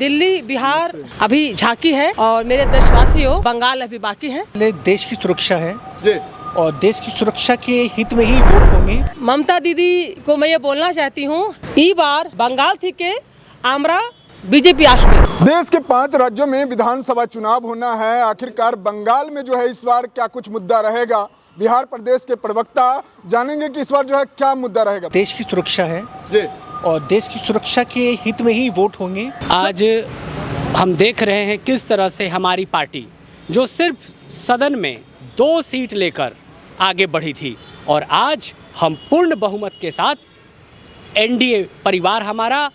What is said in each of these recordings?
दिल्ली बिहार अभी झांकी है और मेरे देशवासियों बंगाल अभी बाकी है। देश की सुरक्षा है और देश की सुरक्षा के हित में ही वोट होंगे। ममता दीदी को मैं ये बोलना चाहती हूँ, ई बार बंगाल थी के आमरा बीजेपी आशमी। देश के 5 राज्यों में विधानसभा चुनाव होना है। आखिरकार बंगाल में जो है इस बार क्या कुछ मुद्दा रहेगा, बिहार प्रदेश के प्रवक्ता जानेंगे कि इस बार जो है क्या मुद्दा रहेगा। देश की सुरक्षा है और देश की सुरक्षा के हित में ही वोट होंगे। आज हम देख रहे हैं किस तरह से हमारी पार्टी जो सिर्फ सदन में 2 सीट लेकर आगे बढ़ी थी और आज हम पूर्ण बहुमत के साथ एनडीए परिवार हमारा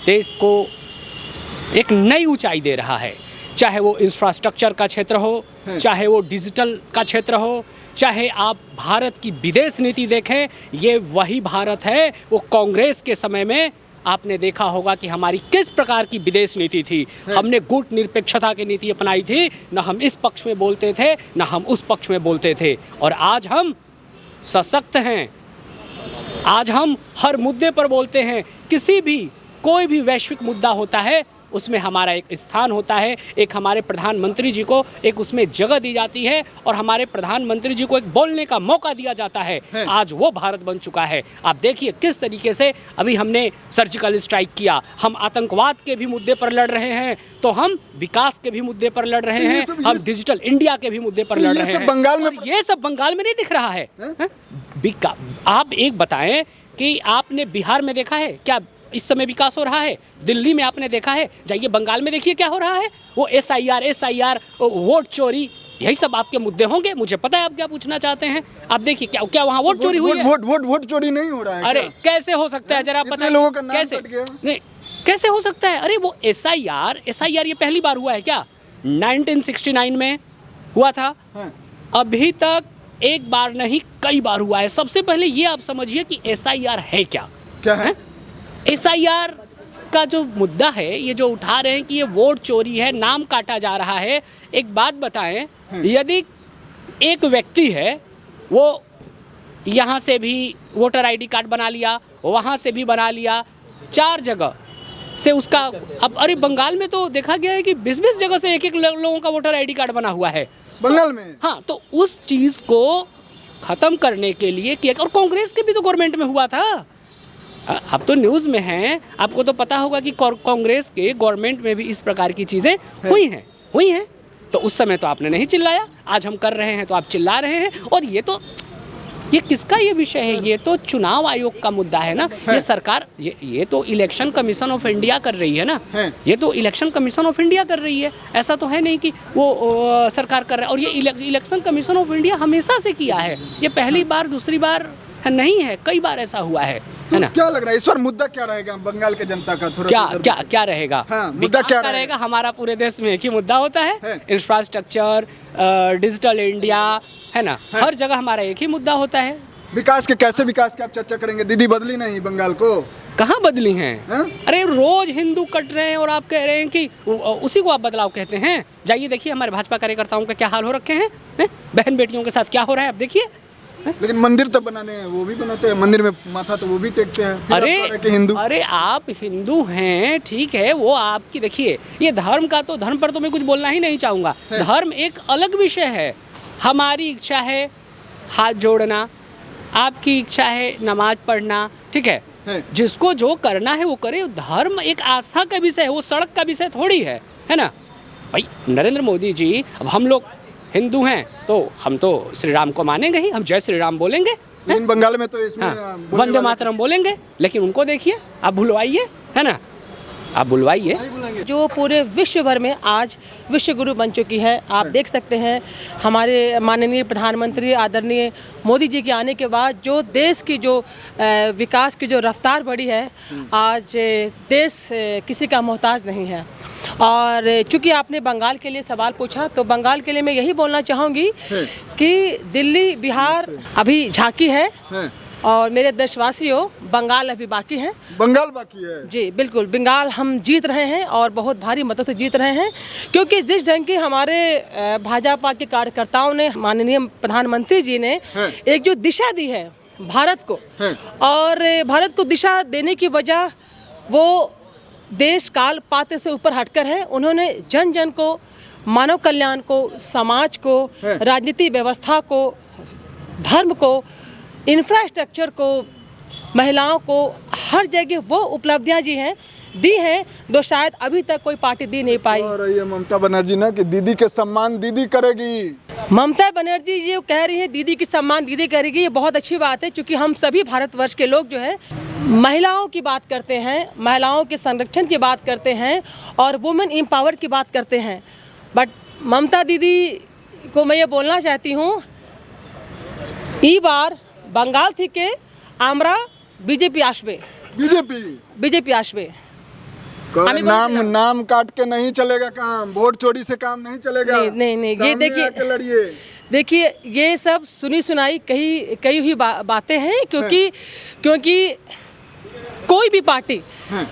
देश को एक नई ऊंचाई दे रहा है। चाहे वो इंफ्रास्ट्रक्चर का क्षेत्र हो, चाहे वो डिजिटल का क्षेत्र हो, चाहे आप भारत की विदेश नीति देखें, ये वही भारत है। वो कांग्रेस के समय में आपने देखा होगा कि हमारी किस प्रकार की विदेश नीति थी। हमने गुट निरपेक्षता की नीति अपनाई थी, न हम इस पक्ष में बोलते थे न हम उस पक्ष में बोलते थे। और आज हम सशक्त हैं, आज हम हर मुद्दे पर बोलते हैं। कोई भी वैश्विक मुद्दा होता है उसमें हमारा एक स्थान होता है, एक हमारे प्रधानमंत्री जी को एक उसमें जगह दी जाती है और हमारे प्रधानमंत्री जी को एक बोलने का मौका दिया जाता है। आज वो भारत बन चुका है। आप देखिए किस तरीके से अभी हमने सर्जिकल स्ट्राइक किया, हम आतंकवाद के भी मुद्दे पर लड़ रहे हैं, तो हम विकास के भी मुद्दे पर लड़ रहे हैं, हम डिजिटल इंडिया के भी मुद्दे पर लड़ रहे हैं। ये सब बंगाल में नहीं दिख रहा है। आप एक बताएं कि आपने बिहार में देखा है क्या इस समय विकास हो रहा है? दिल्ली में आपने देखा है? जाइए बंगाल में देखिए क्या हो रहा है। वो एसआईआर वोट चोरी, यही सब आपके मुद्दे होंगे। मुझे पता है आप क्या पूछना चाहते हैं। आप देखिए क्या वहाँ वोट चोरी हुई है? वोट चोरी नहीं हो रहा है। अरे कैसे हो सकता है, जरा पता लोगों का नाम कैसे कट गया। नहीं कैसे हो सकता है? अरे वो एसआईआर ये पहली बार हुआ है क्या? 1969 में हुआ था। अभी तक एक बार नहीं कई बार हुआ है। सबसे पहले ये आप समझिए कि एसआईआर है क्या है? एसआईआर का जो मुद्दा है, ये जो उठा रहे हैं कि ये वोट चोरी है, नाम काटा जा रहा है। एक बात बताएं, यदि एक व्यक्ति है वो यहाँ से भी वोटर आईडी कार्ड बना लिया, वहाँ से भी बना लिया, 4 जगह से उसका अब अरे बंगाल में तो देखा गया है कि 20-20 जगह से एक लोगों का वोटर आईडी कार्ड बना हुआ है बंगाल में। हाँ, तो उस चीज़ को ख़त्म करने के लिए किया। और कांग्रेस के भी तो गवर्नमेंट में हुआ था। अब तो न्यूज़ में हैं, आपको तो पता होगा कि कांग्रेस के गवर्नमेंट में भी इस प्रकार की चीज़ें हुई हैं। तो उस समय तो आपने नहीं चिल्लाया, आज हम कर रहे हैं तो आप चिल्ला रहे हैं। और ये किसका ये विषय है? ये तो चुनाव आयोग का मुद्दा है ना। ये सरकार ये तो इलेक्शन कमीशन ऑफ इंडिया कर रही है ना। ये तो इलेक्शन कमीशन ऑफ इंडिया कर रही है, ऐसा तो है नहीं कि वो सरकार कर रहा है। और ये इलेक्शन कमीशन ऑफ इंडिया हमेशा से किया है, ये पहली बार दूसरी बार नहीं है, कई बार ऐसा हुआ है ना। क्या लग रहा है इस बार मुद्दा क्या रहेगा बंगाल के जनता का? थोड़ा क्या रहेगा? मुद्दा क्या रहेगा? हमारा पूरे देश में एक ही मुद्दा होता है, इंफ्रास्ट्रक्चर, डिजिटल इंडिया, है ना। हर जगह हमारा एक ही मुद्दा होता है। विकास के आप चर्चा करेंगे? दीदी बदली नहीं बंगाल को? कहाँ बदली हैं? अरे रोज हिंदू कट रहे हैं और आप कह रहे हैं कि उसी को आप बदलाव कहते हैं। जाइए देखिए हमारे भाजपा कार्यकर्ताओं का क्या हाल हो रखे हैं, बहन बेटियों के साथ क्या हो रहा है, आप देखिए। लेकिन मंदिर तो बनाने हैं, वो भी बनाते हैं, मंदिर में माथा तो वो भी टेकते हैं। अरे आप हिंदू हैं, ठीक है, वो आपकी देखिए, ये धर्म पर तो मैं कुछ बोलना ही नहीं चाहूँगा। धर्म एक अलग विषय है। हमारी इच्छा है हाथ जोड़ना, आपकी इच्छा है नमाज पढ़ना, ठीक है। जिसको जो करना है वो करे। धर्म एक आस्था का विषय है, वो सड़क का विषय थोड़ी है ना भाई। नरेंद्र मोदी जी, अब हम लोग हिंदू हैं तो हम तो श्री राम को मानेंगे ही, हम जय श्री राम बोलेंगे। बंगाल में तो इसमें वंदे मातरम बोलेंगे। लेकिन उनको देखिए, आप बुलवाइए, है ना, आप बुलवाइए। जो पूरे विश्व भर में आज विश्व गुरु बन चुकी है। आप देख सकते हैं हमारे माननीय प्रधानमंत्री आदरणीय मोदी जी के आने के बाद जो देश की जो विकास की जो रफ्तार बढ़ी है, आज देश किसी का मोहताज नहीं है। और चूंकि आपने बंगाल के लिए सवाल पूछा, तो बंगाल के लिए मैं यही बोलना चाहूँगी कि दिल्ली बिहार अभी झांकी है और मेरे देशवासियों बंगाल अभी बाकी है। बंगाल बाकी है जी, बिल्कुल। बंगाल हम जीत रहे हैं और बहुत भारी मतों से जीत रहे हैं, क्योंकि जिस ढंग की हमारे भाजपा के कार्यकर्ताओं ने, माननीय प्रधानमंत्री जी ने एक जो दिशा दी है भारत को, और भारत को दिशा देने की वजह वो देश काल पात्र से ऊपर हटकर है। उन्होंने जन जन को, मानव कल्याण को, समाज को, राजनीति व्यवस्था को, धर्म को, इंफ्रास्ट्रक्चर को, महिलाओं को, हर जगह वो उपलब्धियां दी हैं जो शायद अभी तक कोई पार्टी दी नहीं पाई। और ये ममता बनर्जी ना कि दीदी के सम्मान दीदी करेगी। ममता बनर्जी जी कह रही है दीदी की सम्मान दीदी करेगी, ये बहुत अच्छी बात है, क्योंकि हम सभी भारतवर्ष के लोग जो है महिलाओं की बात करते हैं, महिलाओं के संरक्षण की बात करते हैं और वुमेन एम्पावर की बात करते हैं। बट ममता दीदी को मैं ये बोलना चाहती हूँ, ई बार बंगाल थी के आमरा बीजेपी आसबे, बीजेपी आसबे। नाम काट के नहीं चलेगा काम, वोट चोरी से काम नहीं चलेगा। नहीं ये देखिए ये सब सुनी सुनाई कही हुई बातें हैं, क्योंकि कोई भी पार्टी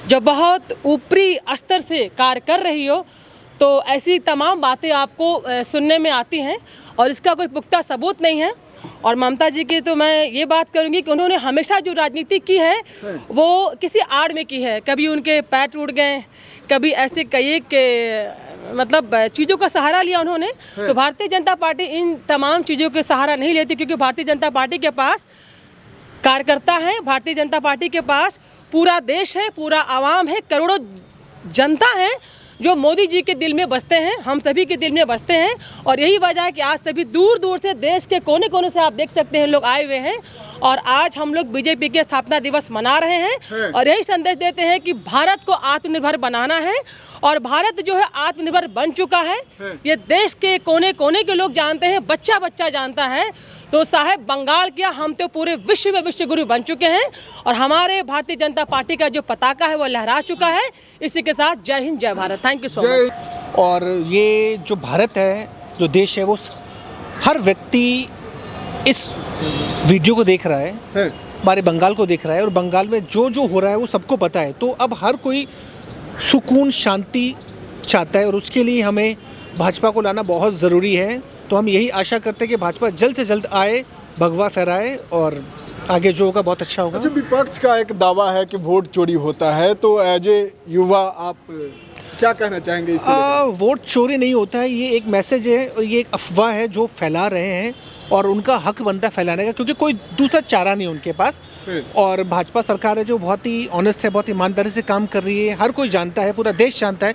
जो बहुत ऊपरी स्तर से कार्य कर रही हो तो ऐसी तमाम बातें आपको सुनने में आती हैं और इसका कोई पुख्ता सबूत नहीं है। और ममता जी की तो मैं ये बात करूंगी कि उन्होंने हमेशा जो राजनीति की है वो किसी आड़ में की है। कभी उनके पैर टूट गए, कभी ऐसे कई के मतलब चीज़ों का सहारा लिया उन्होंने। तो भारतीय जनता पार्टी इन तमाम चीज़ों के सहारा नहीं लेती, क्योंकि भारतीय जनता पार्टी के पास कार्यकर्ता है, भारतीय जनता पार्टी के पास पूरा देश है, पूरा आवाम है, करोड़ों जनता है जो मोदी जी के दिल में बसते हैं, हम सभी के दिल में बसते हैं। और यही वजह है कि आज सभी दूर दूर से, देश के कोने कोने से आप देख सकते हैं लोग आए हुए हैं और आज हम लोग बीजेपी के स्थापना दिवस मना रहे हैं और यही संदेश देते हैं कि भारत को आत्मनिर्भर बनाना है। और भारत जो है आत्मनिर्भर बन चुका है, ये देश के कोने कोने के लोग जानते हैं, बच्चा बच्चा जानता है। तो साहब बंगाल क्या, हम तो पूरे विश्व में विश्व गुरु बन चुके हैं और हमारे भारतीय जनता पार्टी का जो पताका है वो लहरा चुका है। इसी के साथ जय हिंद, जय Bharat. Thank you so much. और ये जो भारत है, जो देश है, वो हर व्यक्ति इस वीडियो को देख रहा है, हमारे बंगाल को देख रहा है और बंगाल में जो जो हो रहा है वो सबको पता है। तो अब हर कोई सुकून, शांति चाहता है और उसके लिए हमें भाजपा को लाना बहुत ज़रूरी है। तो हम यही आशा करते हैं कि भाजपा जल्द से जल्द आए, भगवा फहराए और आगे जो होगा बहुत अच्छा होगा। अच्छा, विपक्ष का एक दावा है कि वोट चोरी होता है, तो एज ए युवा आप क्या कहना चाहेंगे इस वोट चोरी नहीं होता है, ये एक मैसेज है और ये एक अफवाह है जो फैला रहे हैं और उनका हक बनता है फैलाने का, क्योंकि कोई दूसरा चारा नहीं उनके पास। और भाजपा सरकार है जो बहुत ही ऑनेस्ट है, बहुत ईमानदारी से काम कर रही है, हर कोई जानता है, पूरा देश जानता है